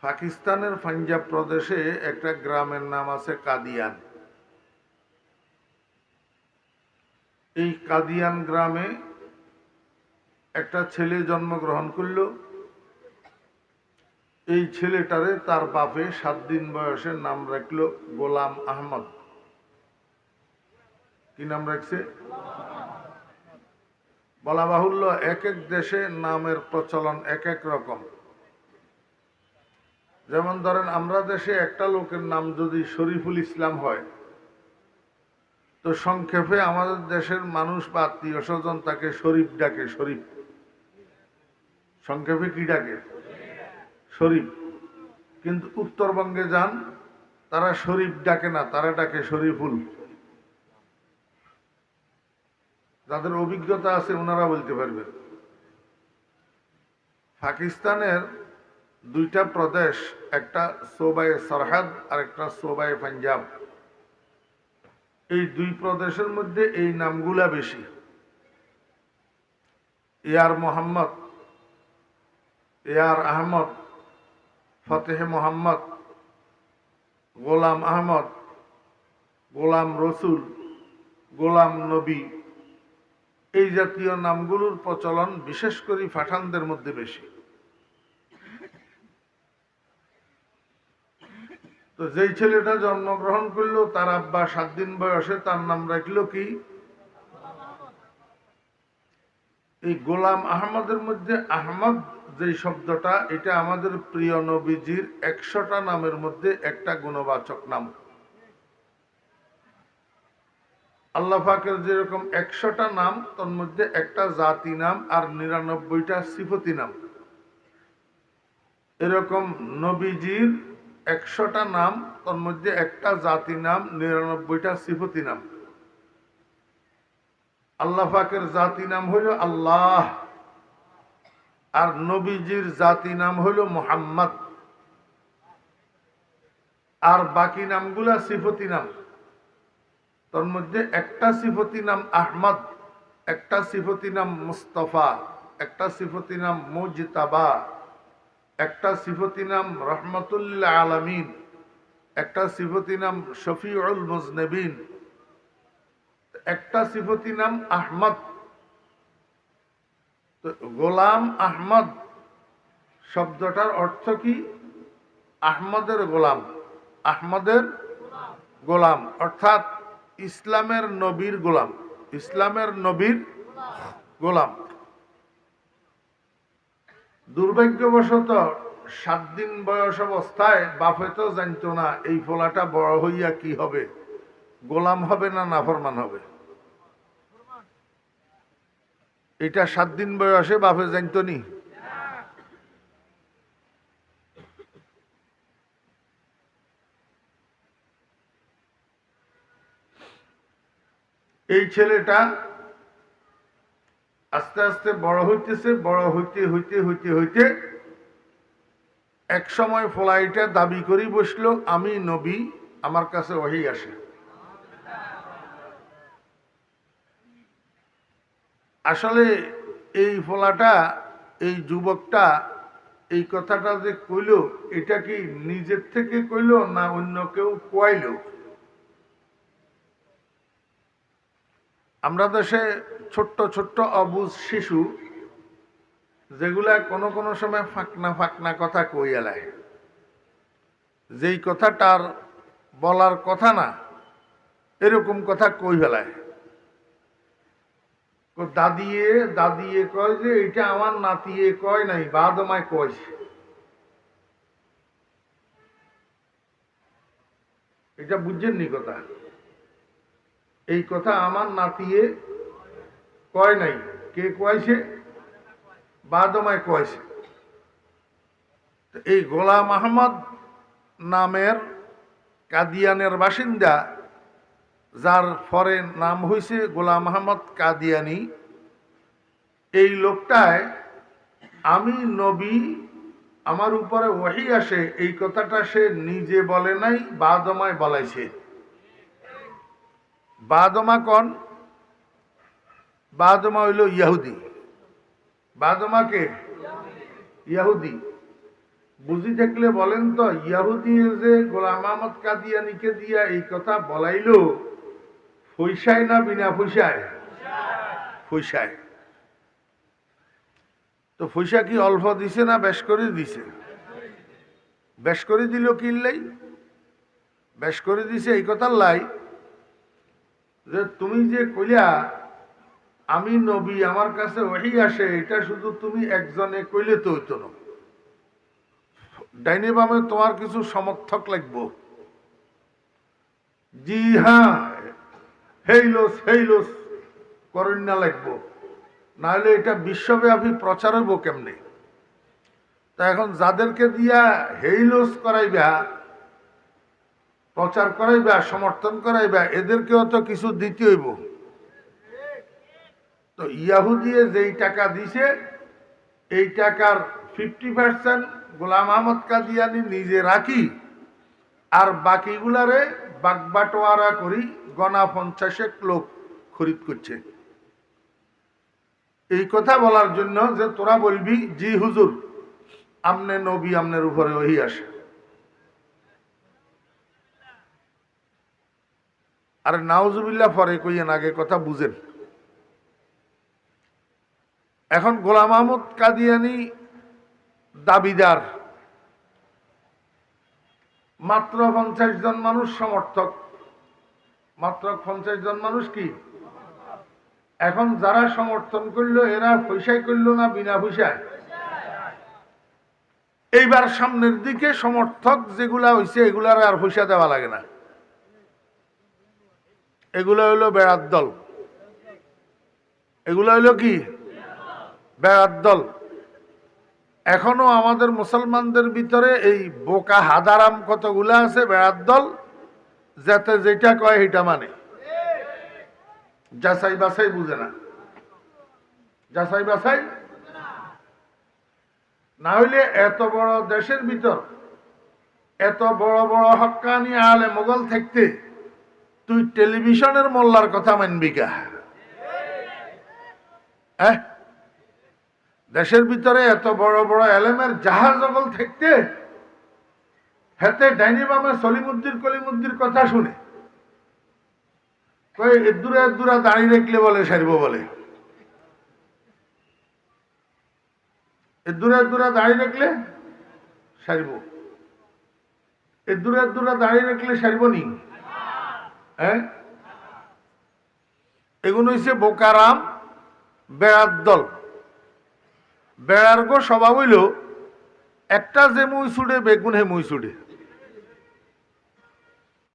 পাকিস্তানের পাঞ্জাব প্রদেশে একটা গ্রামের নাম আছে কাদিয়ান। এই কাদিয়ান গ্রামে একটা ছেলে জন্মগ্রহণ করল। এই ছেলেটারে তার বাপে 7 দিন বয়সে নাম রাখলো গোলাম আহমদ। কি নাম রাখছে? বলা বাহুল্য, এক এক দেশে নামের প্রচলন এক এক রকম। যেমন ধরেন, আমরা দেশে একটা লোকের নাম যদি শরীফুল ইসলাম হয়, তো সংক্ষেপে আমাদের দেশের মানুষ বা আত্মীয় স্বজন তাকে শরীফ ডাকে। শরীফ সংক্ষেপে কি ডাকে? শরীফ। কিন্তু উত্তরবঙ্গে যান, তারা শরীফ ডাকে না, তারা ডাকে শরীফুল। যাদের অভিজ্ঞতা আছে ওনারা বলতে পারবেন। পাকিস্তানের 2টা প্রদেশ, একটা সোবায়ে সরহাদ আর একটা সোবায়ে পাঞ্জাব। এই 2 প্রদেশের মধ্যে এই নামগুলা বেশি। ইয়ার মোহাম্মদ, ইয়ার আহমদ, ফতেহ মোহাম্মদ, গোলাম আহমদ, গোলাম রসুল, গোলাম নবী, এই জাতীয় নামগুলোর প্রচলন বিশেষ করে পাঠানদের মধ্যে বেশি। তো যেই ছেলেটা জন্মগ্রহণ করলো, তার আব্বা 7 দিন বয়সে তার নাম রাখলো কি? এই গোলাম আহমদের মধ্যে আহমদ যেই শব্দটা, এটা আমাদের প্রিয় নবীজির 100টা নামের মধ্যে একটা গুণবাচক নাম। আল্লাহ পাকের যেরকম 100টা নাম, তার মধ্যে একটা জাতি নাম আর 99টা সিফতি নাম। এরকম নবীজির 100টা নাম, তার মধ্যে একটা জাতি নাম, 99টা সিফতি নাম। আল্লাহ পাকের জাতি নাম হইল আল্লাহ, আর নবীজির জাতি নাম হইল মুহাম্মদ, আর বাকি নামগুলা সিফতি নাম। তার মধ্যে একটা সিফতি নাম আহমদ, একটা সিফতি নাম মুস্তফা, একটা সিফতি নাম মুজতাবা, একটা সিফতি নাম রহমতুল্লিল আলামিন, একটা সিফতি নাম শফিউল মুজনবিন, একটা সিফতি নাম আহমদ। তো গোলাম আহমদ শব্দটার অর্থ কি? আহমদের গোলাম। আহমদের গোলাম অর্থাৎ ইসলামের নবীর গোলাম। ইসলামের নবীর গোলাম। দুর্ভাগ্যবশত 7 দিন বয়স অবস্থায় বাপে তো জানতো না এই ফলাটা বড় হইয়া কি হবে, গোলাম হবে না নাফরমান হবে। এটা 7 দিন বয়সে বাপে জানতো নি। এই ছেলেটা আস্তে আস্তে বড় হইতেছে। বড় হইতে হইতে হইতে হইতে এক সময় ফলাইটা দাবি করি বসলো, আমি নবী, আমার কাছে ওহী আসে। আসলে এই ফলাটা, এই যুবকটা এই কথাটা যে কইল, এটা কি নিজের থেকে কইল না অন্য কেউ কইল? আমরা দেশে ছোট্ট ছোট্ট অবুঝ শিশু, যেগুলা কোনো কোনো সময় ফাঁকনা ফাঁকনা কথা কই এলায়, যেই কথাটার বলার কথা না এরকম কথা কই ফেলায়। দাদিয়ে দাদিয়ে কয় যে এটা আমার নাতিয়ে কয় নাই, বাদমায় কয়ছে। এটা বুঝছেন নি কথা? এই কথা আমার নাতিয়ে কয় নাই, কে কয়ছে? বাদমায় কয়ছে। এই গোলাম আহমদ নামের কাদিয়ানের বাসিন্দা, যার পরে নাম হয়েছে গোলাম আহমদ কাদিয়ানি, এই লোকটায় আমি নবী, আমার উপরে ওহী আসে, এই কথাটা সে নিজে বলে নাই, বাদমায় বলাইছে। বাদমা কোন? বাদমা হইল ইহুদি। বাদমা কে? ইহুদি। বুঝি থাকলে বলেন তো, ইয়াহুদি যে গোলাম আহমদ কাদিয়ানিকে দিয়া এই কথা বলাইল, পয়সায় না বিনা পয়সায়? পয়সায়। তো পয়সা কি অল্প দিছে না বেশ করে দিছে? বেশ করে দিল কিনলেই, বেশ করে দিছে এই কথার লাই যে তুমি যে কইলা আমি নবী, আমার কাছে ওহি আসে, এটা শুধু তুমি একজনে কইলে তো হইতো না, ডাইনে বামে তোমার কিছু সমর্থক লাগবো। জি হ্যাঁ, হেইলোস করেন না লাগবো, নাহলে এটা বিশ্বব্যাপী প্রচার হইব কেমনে? তা এখন যাদেরকে দিয়া হেইলোস করাইবা, প্রচার করাইবা, সমর্থন করাইবা, এদেরকেও তো কিছু দিতে হইব। তো ইয়াহুদিয়ে যেই টাকা দিছে, এই টাকার 50% গোলাম আহমদ কাদিয়ানি নিজে রাখি, আর বাকিগুলারে বাগবাটোয়ারা করি গনা 50 লোক খরিদ করছে। এই কথা বলার জন্য যে তোরা বলবি জি হুজুর আমনে নবী, আমনের উপরে ওহি আসে। আর নাউজুবিল্লাহ পরে কইয়েন, আগে কথা বুঝেন। এখন গোলাম আহমদ কাদিয়ানি দাবিদার, মাত্র 50 জন মানুষ সমর্থক, মাত্র 50 জন মানুষ কি। এখন যারা সমর্থন করলো এরা পয়সায় করলো না বিনা পয়সায়? এইবার সামনের দিকে সমর্থক যেগুলা হয়েছে এগুলার আর পয়সা দেওয়া লাগে না, এগুলো হইলো বেড়ার দল। এগুলো হইলো কি? বেড়ার দল। এখনো আমাদের মুসলমানদের ভিতরে এই বোকা হাদারাম কতগুলা আছে বেড়ার দল, যাতে যেটা কয় সেটা মানে, যাচাই বাছাই বুঝে না, যাচাই বাছাই না হইলে এত বড় দেশের ভিতর এত বড় বড় হক্কানি আলে মোগল থাকতে তুই টেলিভিশনের মোল্লার কথা মানবি কা? দেশের ভিতরে এত বড় বড় এলেমের জাহাজ জগল থাকতে হেতে ডাইনি বামে সলিমুদ্দির কলিমুদ্দির কথা শুনে কই এদুরা এদুরা দাঁড়িয়ে রাখলে বলে সারিব, বলে এদুরা এদুরা দাঁড়িয়ে রাখলে সারিব, এদুরা এদুরা দাঁড়িয়ে রাখলে সারিব নি? হ্যাঁ, এগুলো হইছে বোকারাম বেড়ার দল। বেড়ার গো স্বভাব হইল একটা যে মুই ছুড়ে বেগুন হে মুই ছুড়ে।